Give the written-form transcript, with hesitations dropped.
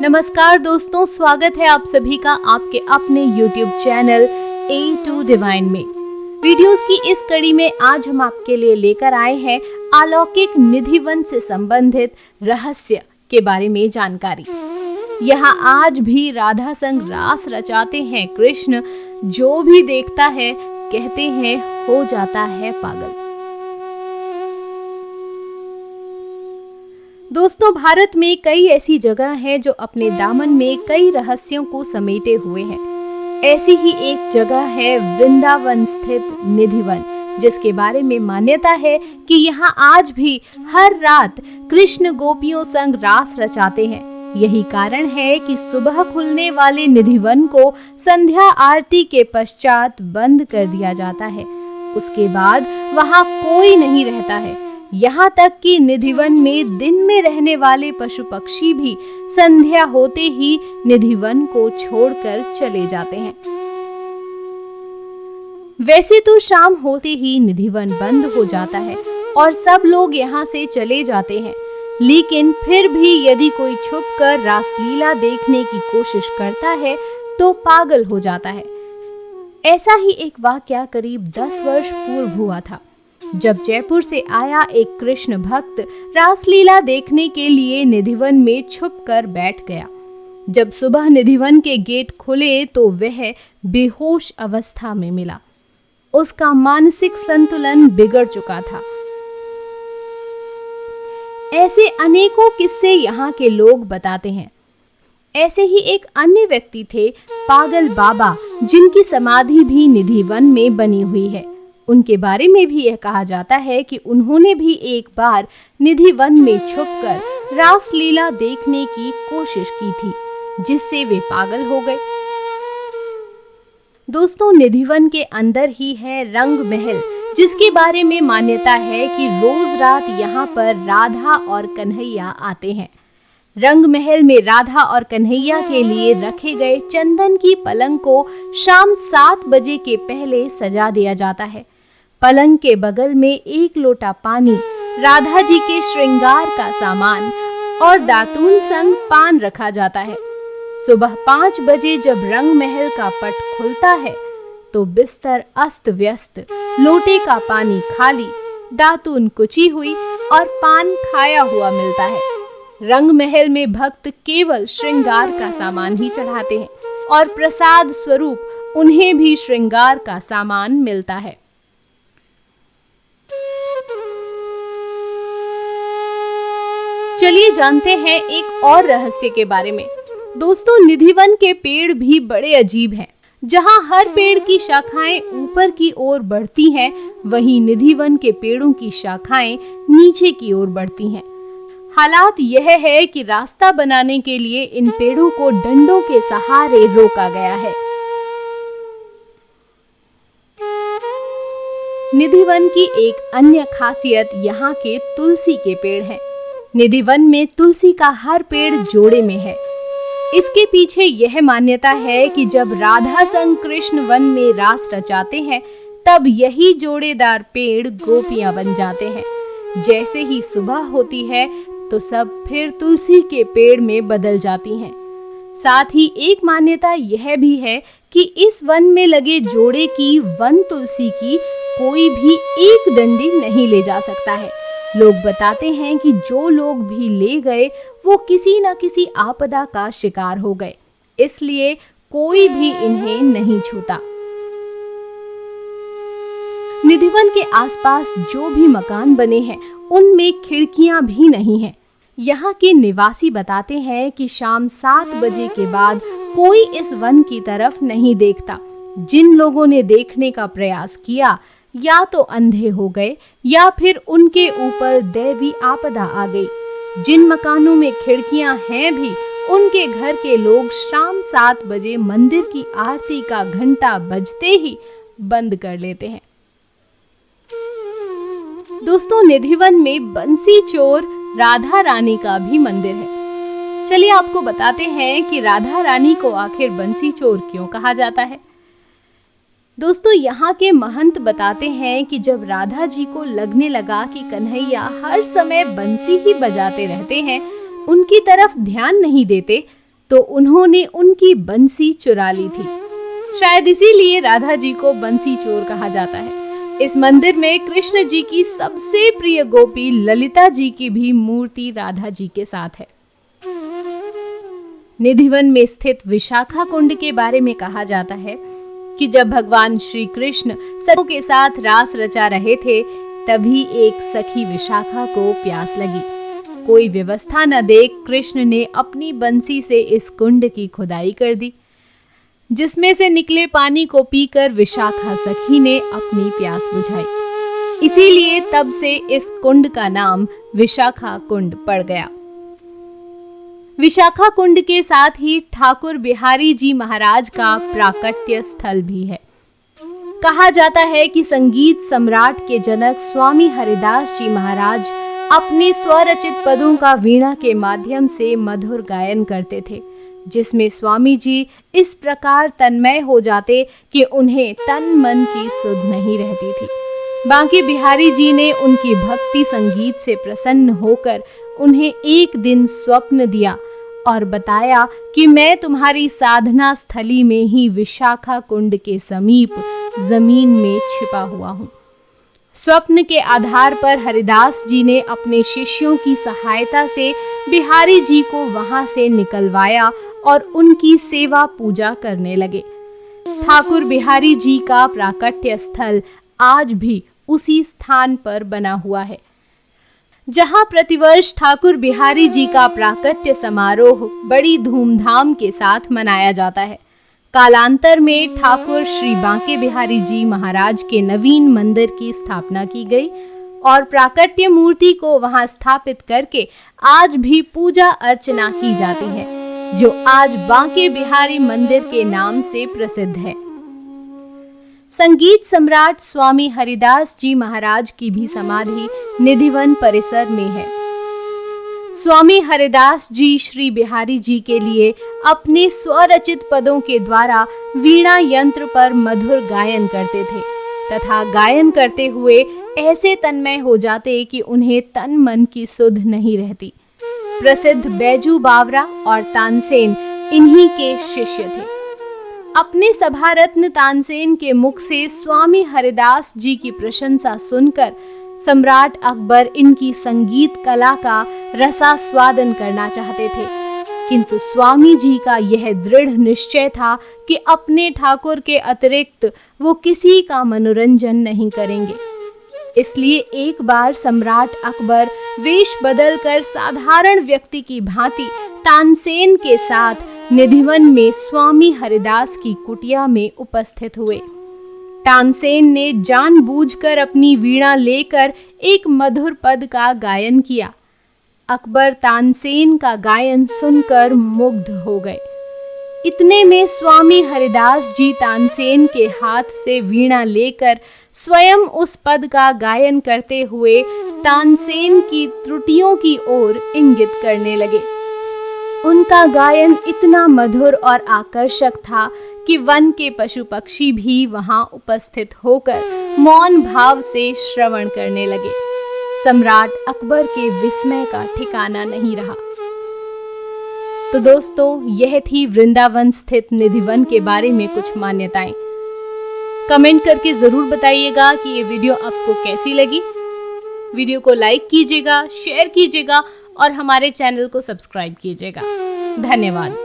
नमस्कार दोस्तों, स्वागत है आप सभी का आपके अपने YouTube channel A to Divine में। वीडियोस की इस कड़ी में आज हम आपके लिए लेकर आए हैं अलौकिक निधिवन से संबंधित रहस्य के बारे में जानकारी। यहाँ आज भी राधा संग रास रचाते हैं कृष्ण, जो भी देखता है कहते हैं हो जाता है पागल। दोस्तों, भारत में कई ऐसी जगह हैं जो अपने दामन में कई रहस्यों को समेटे हुए हैं। ऐसी ही एक जगह है वृंदावन स्थित निधिवन, जिसके बारे में मान्यता है कि यहाँ आज भी हर रात कृष्ण गोपियों संग रास रचाते हैं। यही कारण है कि सुबह खुलने वाले निधिवन को संध्या आरती के पश्चात बंद कर दिया जाता है। उसके बाद वहाँ कोई नहीं रहता है। यहाँ तक कि निधिवन में दिन में रहने वाले पशु पक्षी भी संध्या होते ही निधिवन को छोड़कर चले जाते हैं। वैसे तो शाम होते ही निधिवन बंद हो जाता है और सब लोग यहाँ से चले जाते हैं, लेकिन फिर भी यदि कोई छुपकर रासलीला देखने की कोशिश करता है तो पागल हो जाता है। ऐसा ही एक वाकया करीब 10 वर्ष पूर्व हुआ था, जब जयपुर से आया एक कृष्ण भक्त रासलीला देखने के लिए निधिवन में छुपकर बैठ गया। जब सुबह निधिवन के गेट खुले तो वह बेहोश अवस्था में मिला। उसका मानसिक संतुलन बिगड़ चुका था। ऐसे अनेकों किस्से यहाँ के लोग बताते हैं। ऐसे ही एक अन्य व्यक्ति थे पागल बाबा, जिनकी समाधि भी निधिवन में बनी हुई है। उनके बारे में भी यह कहा जाता है कि उन्होंने भी एक बार निधिवन में छुपकर रासलीला देखने की कोशिश की थी, जिससे वे पागल हो गए। दोस्तों, निधिवन के अंदर ही है रंग महल, जिसके बारे में मान्यता है कि रोज रात यहाँ पर राधा और कन्हैया आते हैं। रंग महल में राधा और कन्हैया के लिए रखे गए चंदन की पलंग को शाम 7 बजे के पहले सजा दिया जाता है। पलंग के बगल में 1 लोटा पानी, राधा जी के श्रृंगार का सामान और दातून संग पान रखा जाता है। सुबह 5 बजे जब रंग महल का पट खुलता है तो बिस्तर अस्त व्यस्त, लोटे का पानी खाली, दातून कुची हुई और पान खाया हुआ मिलता है। रंग महल में भक्त केवल श्रृंगार का सामान ही चढ़ाते हैं और प्रसाद स्वरूप उन्हें भी श्रृंगार का सामान मिलता है। चलिए जानते हैं एक और रहस्य के बारे में। दोस्तों, निधिवन के पेड़ भी बड़े अजीब हैं। जहां हर पेड़ की शाखाएं ऊपर की ओर बढ़ती हैं, वहीं निधिवन के पेड़ों की शाखाएं नीचे की ओर बढ़ती हैं। हालात यह है कि रास्ता बनाने के लिए इन पेड़ों को डंडों के सहारे रोका गया है। निधिवन की एक अन्य खासियत यहाँ के तुलसी के पेड़ हैं। निधिवन में तुलसी का हर पेड़ जोड़े में है। इसके पीछे यह मान्यता है कि जब राधा संग कृष्ण वन में रास रचाते हैं, तब यही जोड़ेदार पेड़ गोपियां बन जाते हैं। जैसे ही सुबह होती है तो सब फिर तुलसी के पेड़ में बदल जाती हैं। साथ ही एक मान्यता यह भी है कि इस वन में लगे जोड़े की वन तुलसी की कोई भी एक डंडी नहीं ले जा सकता है। लोग बताते हैं कि जो लोग भी ले गए वो किसी न किसी आपदा का शिकार हो गए, इसलिए कोई भी इन्हें नहीं छूता। निधिवन के आसपास जो भी मकान बने हैं, उनमें खिड़कियां भी नहीं हैं। यहाँ के निवासी बताते हैं कि शाम 7 बजे के बाद कोई इस वन की तरफ नहीं देखता। जिन लोगों ने देखने का प्रयास किया या तो अंधे हो गए या फिर उनके ऊपर दैवी आपदा आ गई। जिन मकानों में खिड़कियां हैं भी, उनके घर के लोग शाम 7 बजे मंदिर की आरती का घंटा बजते ही बंद कर लेते हैं। दोस्तों, निधिवन में बंसी चोर राधा रानी का भी मंदिर है। चलिए आपको बताते हैं कि राधा रानी को आखिर बंसी चोर क्यों कहा जाता है। दोस्तों, यहाँ के महंत बताते हैं कि जब राधा जी को लगने लगा कि कन्हैया हर समय बंसी ही बजाते रहते हैं, उनकी तरफ ध्यान नहीं देते, तो उन्होंने उनकी बंसी चुरा ली थी। शायद इसीलिए राधा जी को बंसी चोर कहा जाता है। इस मंदिर में कृष्ण जी की सबसे प्रिय गोपी ललिता जी की भी मूर्ति राधा जी के साथ है। निधिवन में स्थित विशाखा कुंड के बारे में कहा जाता है कि जब भगवान श्री कृष्ण सखियों के साथ रास रचा रहे थे, तभी एक सखी विशाखा को प्यास लगी। कोई व्यवस्था न देख कृष्ण ने अपनी बंसी से इस कुंड की खुदाई कर दी, जिसमें से निकले पानी को पीकर विशाखा सखी ने अपनी प्यास बुझाई। इसीलिए तब से इस कुंड का नाम विशाखा कुंड पड़ गया। विशाखा कुंड के साथ ही ठाकुर बिहारी जी महाराज का प्राकट्य स्थल भी है। कहा जाता है कि संगीत सम्राट के जनक स्वामी हरिदास जी महाराज अपने स्वरचित पदों का वीणा के माध्यम से मधुर गायन करते थे, जिसमें स्वामी जी इस प्रकार तन्मय हो जाते कि उन्हें तन मन की सुध नहीं रहती थी। बांके बिहारी जी ने उनकी भक्ति संगीत से प्रसन्न होकर उन्हें एक दिन स्वप्न दिया और बताया कि मैं तुम्हारी साधना स्थली में ही विशाखा कुंड के समीप जमीन में छिपा हुआ हूँ। स्वप्न के आधार पर हरिदास जी ने अपने शिष्यों की सहायता से बिहारी जी को वहां से निकलवाया और उनकी सेवा पूजा करने लगे। ठाकुर बिहारी जी का प्राकट्य स्थल आज भी उसी स्थान पर बना हुआ है, जहां प्रतिवर्ष ठाकुर बिहारी जी का प्राकट्य समारोह बड़ी धूमधाम के साथ मनाया जाता है। कालांतर में ठाकुर श्री बांके बिहारी जी महाराज के नवीन मंदिर की स्थापना की गई और प्राकट्य मूर्ति को वहां स्थापित करके आज भी पूजा अर्चना की जाती है, जो आज बांके बिहारी मंदिर के नाम से प्रसिद्ध है। संगीत सम्राट स्वामी हरिदास जी महाराज की भी समाधि निधिवन परिसर में है। स्वामी हरिदास जी श्री बिहारी जी के लिए अपने स्वरचित पदों के द्वारा वीणा यंत्र पर मधुर गायन करते थे तथा गायन करते हुए ऐसे तन्मय हो जाते कि उन्हें तन मन की सुध नहीं रहती। प्रसिद्ध बैजू बावरा और तानसेन इन्हीं के शिष्य थे। अपने सभारत्न तानसेन के मुख से स्वामी हरिदास जी की प्रशंसा सुनकर सम्राट अकबर इनकी संगीत कला का रसास्वादन करना चाहते थे, किंतु स्वामी जी का यह दृढ़ निश्चय था कि अपने ठाकुर के अतिरिक्त वो किसी का मनोरंजन नहीं करेंगे। इसलिए एक बार सम्राट अकबर वेश बदलकर साधारण व्यक्ति की भांति तानसेन के साथ निधिवन में स्वामी हरिदास की कुटिया में उपस्थित हुए। तानसेन ने जानबूझकर अपनी वीणा लेकर एक मधुर पद का गायन किया। अकबर तानसेन का गायन सुनकर मुग्ध हो गए। इतने में स्वामी हरिदास जी तानसेन के हाथ से वीणा लेकर स्वयं उस पद का गायन करते हुए तानसेन की त्रुटियों की ओर इंगित करने लगे। उनका गायन इतना मधुर और आकर्षक था कि वन के पशु पक्षी भी वहां उपस्थित होकर मौन भाव से श्रवण करने लगे। सम्राट अकबर के विस्मय का ठिकाना नहीं रहा। तो दोस्तों, यह थी वृंदावन स्थित निधिवन के बारे में कुछ मान्यताएं। कमेंट करके जरूर बताइएगा कि ये वीडियो आपको कैसी लगी। वीडियो को लाइक कीजिएगा, शेयर कीजिएगा और हमारे चैनल को सब्सक्राइब कीजिएगा। धन्यवाद।